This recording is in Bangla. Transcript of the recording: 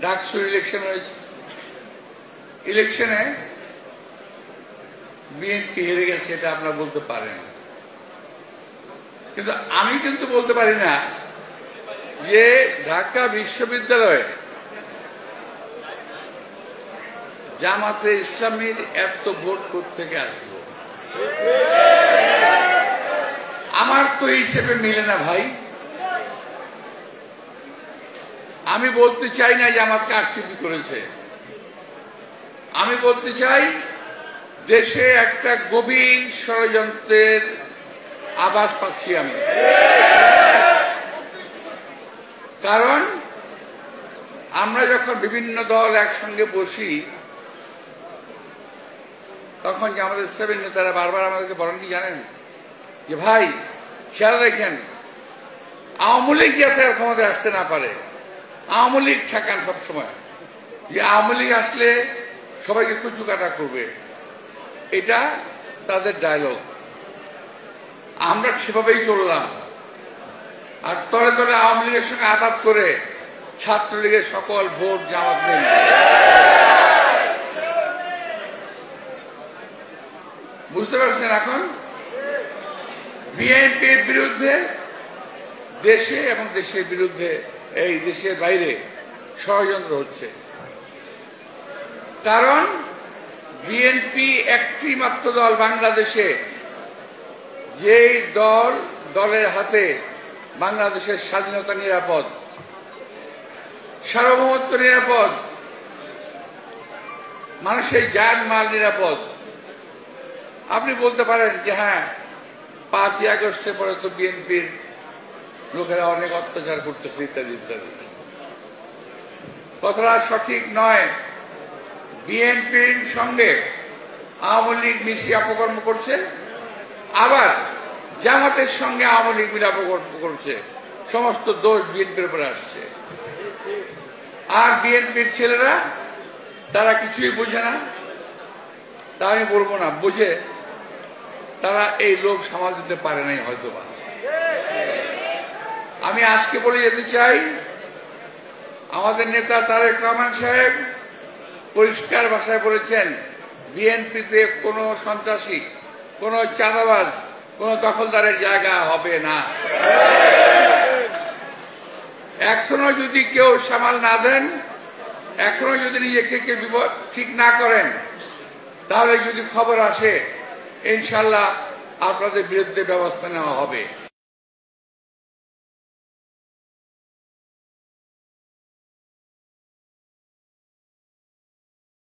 ডাকসুর ইলেকশন হয়েছে, ইলেকশনে বিএনপি হেরে গেছে, এটা আপনারা বলতে পারেন, কিন্তু আমি কিন্তু বলতে পারি না যে ঢাকা বিশ্ববিদ্যালয়ে জামাতে ইসলামীর এত ভোট থেকে আসলো। আমার তো হিসেবে মিলে না ভাই। আমি বলতে চাই না জামাতকে আক্ষেপই করেছে, আমি বলতে চাই দেশে একটা গভীর ষড়যন্ত্রের আভাস পাচ্ছি আমি। কারণ আমরা যখন বিভিন্ন দল একসঙ্গে বসি তখন যে আমাদের 7 নেতারা বারবার আমাদেরকে বলেন কি জানেন, যে ভাই খেয়াল রাখেন আওয়ামী লীগ যাতে আর ক্ষমতায় আসতে না পারে, আওয়ামী লীগ ঠেকান সবসময়, যে আওয়ামী লীগ আসলে সবাইকে কুচুকাটা করবে, এটা তাদের ডায়লগ। আমরা সেভাবেই চললাম, আর তলে তলে আওয়ামী লীগের সঙ্গে আঘাত করে ছাত্রলীগের সকল ভোট জামাত নেই। বুঝতে পারছেন? এখন বিএনপির বিরুদ্ধে দেশে এবং দেশের বিরুদ্ধে এই দেশের বাইরে ষড়যন্ত্র হচ্ছে। কারণ বিএনপি একটি মাত্র দল বাংলাদেশে, যেই দলের হাতে বাংলাদেশের স্বাধীনতা নিরাপদ, সার্বভৌমত্ব নিরাপদ, মানুষের জান মাল নিরাপদ। আপনি বলতে পারেন যে হ্যাঁ 5ই আগস্টের পরে তো বিএনপির লোকেরা অনেক অত্যাচার করতেছে ইত্যাদি ইত্যাদি, কথাটা সঠিক নয়। বিএনপির সঙ্গে আওয়ামী লীগ মিশিয়ে অপকর্ম করছে, আবার জামাতের সঙ্গে আওয়ামী লীগ মিলে অপকর্ম করছে, সমস্ত দোষ বিএনপির উপরে আসছে। আর বিএনপির ছেলেরা তারা কিছুই বোঝে না, তা আমি বলবো না, বুঝে তারা এই লোক সামাল দিতে পারে নাই হয়তোবা। আমি আজকে বলে যেতে চাই, আমাদের নেতা তারেক রহমান সাহেব পরিষ্কার ভাষায় বলেছেন বিএনপিতে কোনো সন্ত্রাসী, কোনো চাঁদাবাজ, কোনো দখলদারের জায়গা হবে না। এখনো যদি কেউ সামাল না দেন, এখনো যদি নিজেকে কেউ ঠিক না করেন, তাহলে যদি খবর আসে ইনশাল্লাহ আপনাদের বিরুদ্ধে ব্যবস্থা নেওয়া হবে।